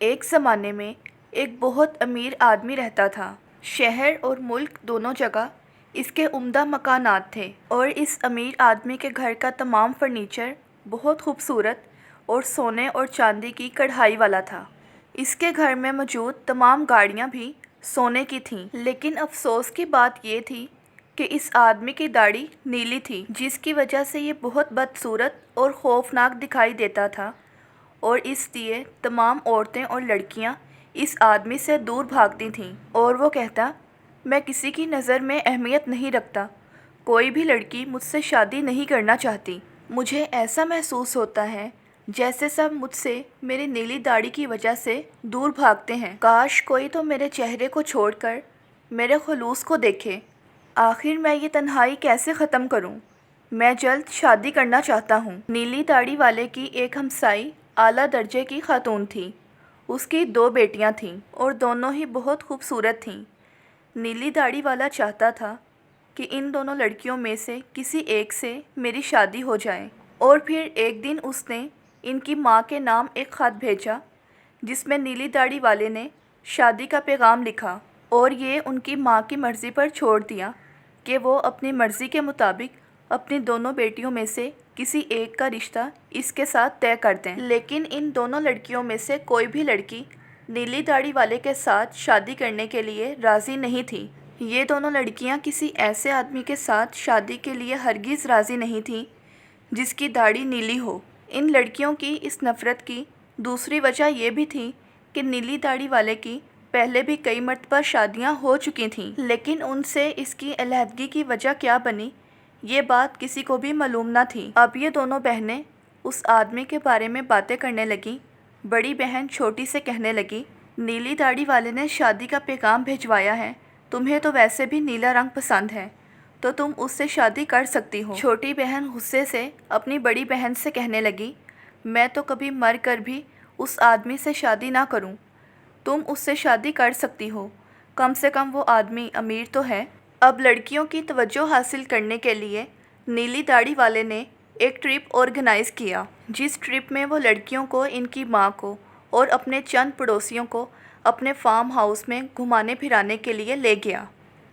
ایک زمانے میں ایک بہت امیر آدمی رہتا تھا۔ شہر اور ملک دونوں جگہ اس کے عمدہ مکانات تھے، اور اس امیر آدمی کے گھر کا تمام فرنیچر بہت خوبصورت اور سونے اور چاندی کی کڑھائی والا تھا۔ اس کے گھر میں موجود تمام گاڑیاں بھی سونے کی تھیں، لیکن افسوس کی بات یہ تھی کہ اس آدمی کی داڑھی نیلی تھی، جس کی وجہ سے یہ بہت بدصورت اور خوفناک دکھائی دیتا تھا، اور اس لیے تمام عورتیں اور لڑکیاں اس آدمی سے دور بھاگتی تھیں۔ اور وہ کہتا، میں کسی کی نظر میں اہمیت نہیں رکھتا، کوئی بھی لڑکی مجھ سے شادی نہیں کرنا چاہتی۔ مجھے ایسا محسوس ہوتا ہے جیسے سب مجھ سے میری نیلی داڑھی کی وجہ سے دور بھاگتے ہیں۔ کاش کوئی تو میرے چہرے کو چھوڑ کر میرے خلوص کو دیکھے۔ آخر میں یہ تنہائی کیسے ختم کروں؟ میں جلد شادی کرنا چاہتا ہوں۔ نیلی داڑھی والے کی ایک ہمسائی اعلیٰ درجے کی خاتون تھی۔ اس کی 2 بیٹیاں تھیں اور دونوں ہی بہت خوبصورت تھیں۔ نیلی داڑھی والا چاہتا تھا کہ ان دونوں لڑکیوں میں سے کسی ایک سے میری شادی ہو جائے، اور پھر ایک دن اس نے ان کی ماں کے نام ایک خط بھیجا جس میں نیلی داڑھی والے نے شادی کا پیغام لکھا، اور یہ ان کی ماں کی مرضی پر چھوڑ دیا کہ وہ اپنی مرضی کے مطابق اپنی دونوں بیٹیوں میں سے کسی ایک کا رشتہ اس کے ساتھ طے کر دیں۔ لیکن ان دونوں لڑکیوں میں سے کوئی بھی لڑکی نیلی داڑھی والے کے ساتھ شادی کرنے کے لیے راضی نہیں تھی۔ یہ دونوں لڑکیاں کسی ایسے آدمی کے ساتھ شادی کے لیے ہرگز راضی نہیں تھیں جس کی داڑھی نیلی ہو۔ ان لڑکیوں کی اس نفرت کی دوسری وجہ یہ بھی تھی کہ نیلی داڑھی والے کی پہلے بھی کئی مرتبہ شادیاں ہو چکی تھیں، لیکن ان سے اس کی علیحدگی کی وجہ کیا بنی، یہ بات کسی کو بھی معلوم نہ تھی۔ اب یہ دونوں بہنیں اس آدمی کے بارے میں باتیں کرنے لگیں۔ بڑی بہن چھوٹی سے کہنے لگی، نیلی داڑھی والے نے شادی کا پیغام بھیجوایا ہے، تمہیں تو ویسے بھی نیلا رنگ پسند ہے، تو تم اس سے شادی کر سکتی ہو۔ چھوٹی بہن غصے سے اپنی بڑی بہن سے کہنے لگی، میں تو کبھی مر کر بھی اس آدمی سے شادی نہ کروں، تم اس سے شادی کر سکتی ہو، کم سے کم وہ آدمی امیر تو ہے۔ اب لڑکیوں کی توجہ حاصل کرنے کے لیے نیلی داڑھی والے نے ایک ٹرپ آرگنائز کیا، جس ٹرپ میں وہ لڑکیوں کو، ان کی ماں کو اور اپنے چند پڑوسیوں کو اپنے فارم ہاؤس میں گھمانے پھرانے کے لیے لے گیا،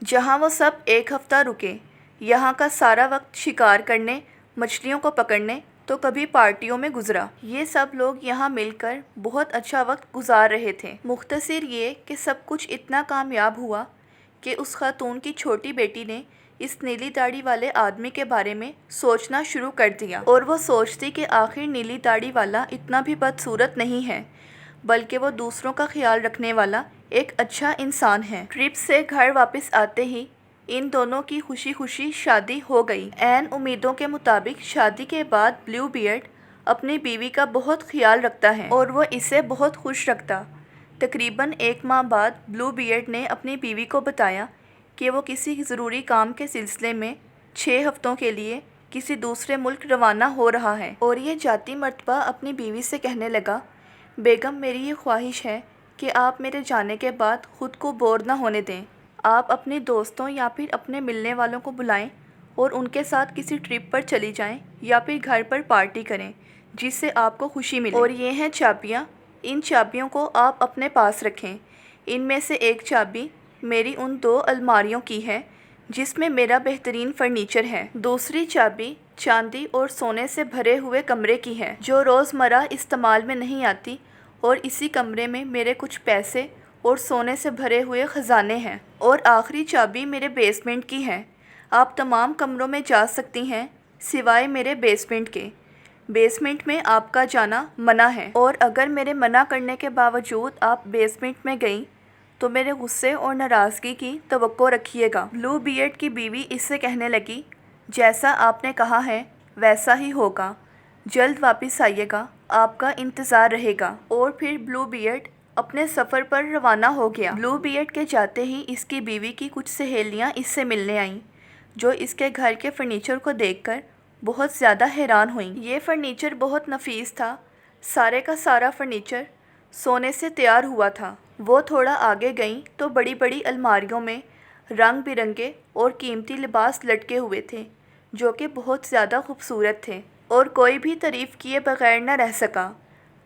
جہاں وہ سب ایک ہفتہ رکے۔ یہاں کا سارا وقت شکار کرنے، مچھلیوں کو پکڑنے تو کبھی پارٹیوں میں گزرا۔ یہ سب لوگ یہاں مل کر بہت اچھا وقت گزار رہے تھے۔ مختصر یہ کہ سب کچھ اتنا کامیاب ہوا کہ اس خاتون کی چھوٹی بیٹی نے اس نیلی داڑھی والے آدمی کے بارے میں سوچنا شروع کر دیا، اور وہ سوچتی کہ آخر نیلی داڑھی والا اتنا بھی بدصورت نہیں ہے، بلکہ وہ دوسروں کا خیال رکھنے والا ایک اچھا انسان ہے۔ ٹرپ سے گھر واپس آتے ہی ان دونوں کی خوشی خوشی شادی ہو گئی۔ عین امیدوں کے مطابق شادی کے بعد بلیو بیئرڈ اپنی بیوی کا بہت خیال رکھتا ہے، اور وہ اسے بہت خوش رکھتا۔ تقریباً 1 ماہ بعد بلیو بیئرڈ نے اپنی بیوی کو بتایا کہ وہ کسی ضروری کام کے سلسلے میں 6 ہفتوں کے لیے کسی دوسرے ملک روانہ ہو رہا ہے، اور یہ جاتی مرتبہ اپنی بیوی سے کہنے لگا، بیگم میری یہ خواہش ہے کہ آپ میرے جانے کے بعد خود کو بور نہ ہونے دیں، آپ اپنے دوستوں یا پھر اپنے ملنے والوں کو بلائیں اور ان کے ساتھ کسی ٹرپ پر چلی جائیں، یا پھر گھر پر پارٹی کریں جس سے آپ کو خوشی ملے۔ اور یہ ہیں چابیاں، ان چابیوں کو آپ اپنے پاس رکھیں۔ ان میں سے ایک چابی میری ان 2 الماریوں کی ہے جس میں میرا بہترین فرنیچر ہے، دوسری چابی چاندی اور سونے سے بھرے ہوئے کمرے کی ہے جو روزمرہ استعمال میں نہیں آتی، اور اسی کمرے میں میرے کچھ پیسے اور سونے سے بھرے ہوئے خزانے ہیں، اور آخری چابی میرے بیسمنٹ کی ہے۔ آپ تمام کمروں میں جا سکتی ہیں سوائے میرے بیسمنٹ کے، بیسمنٹ میں آپ کا جانا منع ہے، اور اگر میرے منع کرنے کے باوجود آپ بیسمنٹ میں گئیں تو میرے غصے اور ناراضگی کی توقع رکھیے گا۔ بلیو بیئرڈ کی بیوی اس سے کہنے لگی، جیسا آپ نے کہا ہے ویسا ہی ہوگا، جلد واپس آئیے گا، آپ کا انتظار رہے گا۔ اور پھر بلیو بیئرڈ اپنے سفر پر روانہ ہو گیا۔ بلیو بیئرڈ کے جاتے ہی اس کی بیوی کی کچھ سہیلیاں اس سے ملنے آئیں، جو اس کے گھر کے فرنیچر کو دیکھ کر بہت زیادہ حیران ہوئیں۔ یہ فرنیچر بہت نفیس تھا، سارے کا سارا فرنیچر سونے سے تیار ہوا تھا۔ وہ تھوڑا آگے گئیں تو بڑی بڑی الماریوں میں رنگ برنگے اور قیمتی لباس لٹکے ہوئے تھے جو کہ بہت زیادہ خوبصورت تھے، اور کوئی بھی تعریف کیے بغیر نہ رہ سکا۔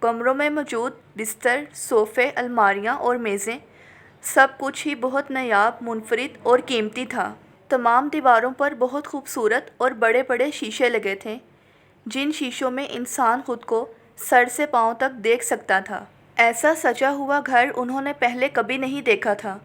کمروں میں موجود بستر، صوفے، الماریاں اور میزیں، سب کچھ ہی بہت نایاب، منفرد اور قیمتی تھا۔ تمام دیواروں پر بہت خوبصورت اور بڑے بڑے شیشے لگے تھے، جن شیشوں میں انسان خود کو سر سے پاؤں تک دیکھ سکتا تھا۔ ایسا سجا ہوا گھر انہوں نے پہلے کبھی نہیں دیکھا تھا۔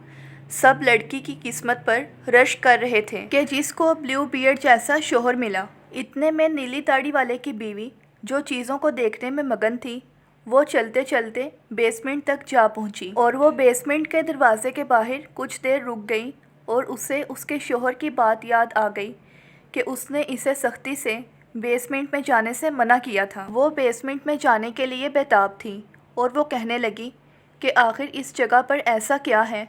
سب لڑکی کی قسمت پر رشک کر رہے تھے کہ جس کو بلیو بیئرڈ جیسا شوہر ملا۔ اتنے میں نیلی داڑھی والے کی بیوی، جو چیزوں کو دیکھنے میں مگن تھی، وہ چلتے چلتے بیسمنٹ تک جا پہنچی، اور وہ بیسمنٹ کے دروازے کے باہر کچھ دیر رک گئی، اور اسے اس کے شوہر کی بات یاد آ گئی کہ اس نے اسے سختی سے بیسمنٹ میں جانے سے منع کیا تھا۔ وہ بیسمنٹ میں جانے کے لیے بےتاب تھی، اور وہ کہنے لگی کہ آخر اس جگہ پر ایسا کیا ہے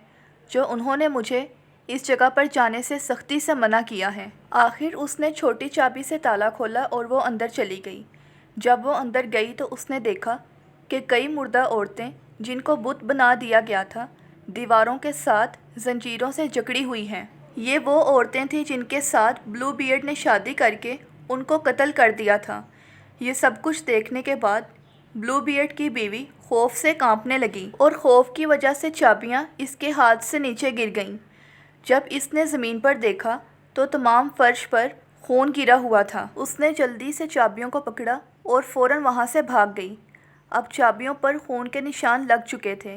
جو انہوں نے مجھے اس جگہ پر جانے سے سختی سے منع کیا ہے۔ آخر اس نے چھوٹی چابی سے تالا کھولا اور وہ اندر چلی گئی۔ جب وہ اندر گئی تو اس نے دیکھا کہ کئی مردہ عورتیں، جن کو بت بنا دیا گیا تھا، دیواروں کے ساتھ زنجیروں سے جکڑی ہوئی ہیں۔ یہ وہ عورتیں تھیں جن کے ساتھ بلیو بیئرڈ نے شادی کر کے ان کو قتل کر دیا تھا۔ یہ سب کچھ دیکھنے کے بعد بلیو بیئرڈ کی بیوی خوف سے کانپنے لگی، اور خوف کی وجہ سے چابیاں اس کے ہاتھ سے نیچے گر گئیں۔ جب اس نے زمین پر دیکھا تو تمام فرش پر خون گرا ہوا تھا۔ اس نے جلدی سے چابیوں کو پکڑا اور فوراً وہاں سے بھاگ گئی۔ اب چابیوں پر خون کے نشان لگ چکے تھے۔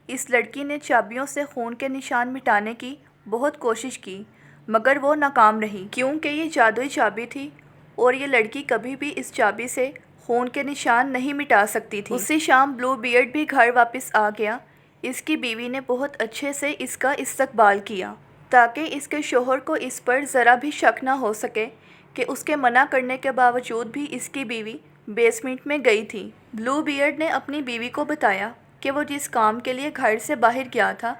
اس لڑکی نے چابیوں سے خون کے نشان مٹانے کی بہت کوشش کی، مگر وہ ناکام رہی، کیونکہ یہ جادوئی چابی تھی، اور یہ لڑکی کبھی بھی اس چابی سے خون کے نشان نہیں مٹا سکتی تھی۔ اسی شام بلیو بیئرڈ بھی گھر واپس آ گیا۔ اس کی بیوی نے بہت اچھے سے اس کا استقبال کیا، تاکہ اس کے شوہر کو اس پر ذرا بھی شک نہ ہو سکے کہ اس کے منع کرنے کے باوجود بھی اس کی بیوی بیسمنٹ میں گئی تھی۔ بلیو بیئرڈ نے اپنی بیوی کو بتایا کہ وہ جس کام کے لیے گھر سے باہر گیا تھا،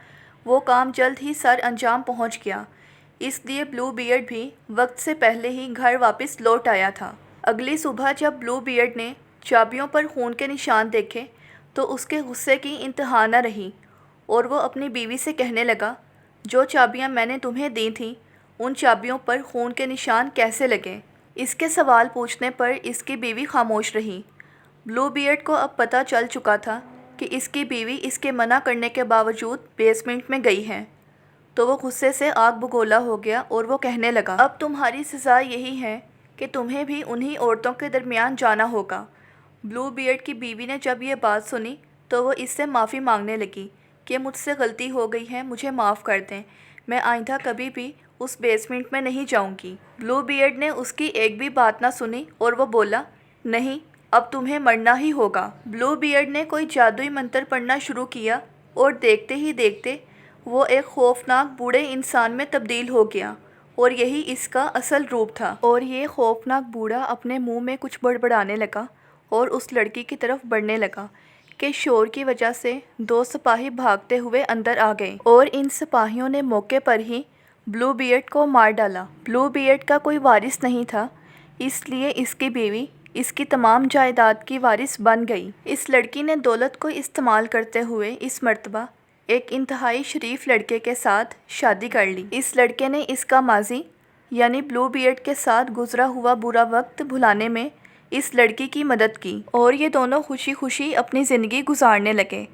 وہ کام جلد ہی سر انجام پہنچ گیا، اس لیے بلیو بیئرڈ بھی وقت سے پہلے ہی گھر واپس لوٹ آیا تھا۔ اگلی صبح جب بلیو بیئرڈ نے چابیوں پر خون کے نشان دیکھے تو اس کے غصے کی انتہا نہ رہی، اور وہ اپنی بیوی سے کہنے لگا، جو چابیاں میں نے تمہیں دی تھیں، ان چابیوں پر خون کے نشان کیسے لگے؟ اس کے سوال پوچھنے پر اس کی بیوی خاموش رہی۔ بلیو بیئرڈ کو اب پتہ چل چکا تھا کہ اس کی بیوی اس کے منع کرنے کے باوجود بیسمنٹ میں گئی ہے، تو وہ غصے سے آگ بگولا ہو گیا، اور وہ کہنے لگا، اب تمہاری سزا یہی ہے کہ تمہیں بھی انہی عورتوں کے درمیان جانا ہوگا۔ بلیو بیئرڈ کی بیوی نے جب یہ بات سنی تو وہ اس سے معافی مانگنے لگی کہ مجھ سے غلطی ہو گئی ہے، مجھے معاف کر دیں، میں آئندہ کبھی بھی اس بیسمنٹ میں نہیں جاؤں گی۔ بلیو بیئرڈ نے اس کی ایک بھی بات نہ سنی، اور وہ بولا، نہیں، اب تمہیں مرنا ہی ہوگا۔ بلیو بیئرڈ نے کوئی جادوئی منتر پڑھنا شروع کیا، اور دیکھتے ہی دیکھتے وہ ایک خوفناک بوڑھے انسان میں تبدیل ہو گیا، اور یہی اس کا اصل روپ تھا۔ اور یہ خوفناک بوڑھا اپنے منہ میں کچھ بڑبڑانے لگا، اور اس لڑکی کی طرف بڑھنے لگا کہ شور کی وجہ سے دو سپاہی بھاگتے ہوئے اندر آ گئے، اور ان سپاہیوں نے موقع پر ہی بلیو بیئرڈ کو مار ڈالا۔ بلیو بیئرڈ کا کوئی وارث نہیں تھا، اس لیے اس کی بیوی اس کی تمام جائیداد کی وارث بن گئی۔ اس لڑکی نے دولت کو استعمال کرتے ہوئے اس مرتبہ ایک انتہائی شریف لڑکے کے ساتھ شادی کر لی۔ اس لڑکے نے اس کا ماضی، یعنی بلیو بیئرڈ کے ساتھ گزرا ہوا برا وقت بھلانے میں اس لڑکی کی مدد کی، اور یہ دونوں خوشی خوشی اپنی زندگی گزارنے لگے۔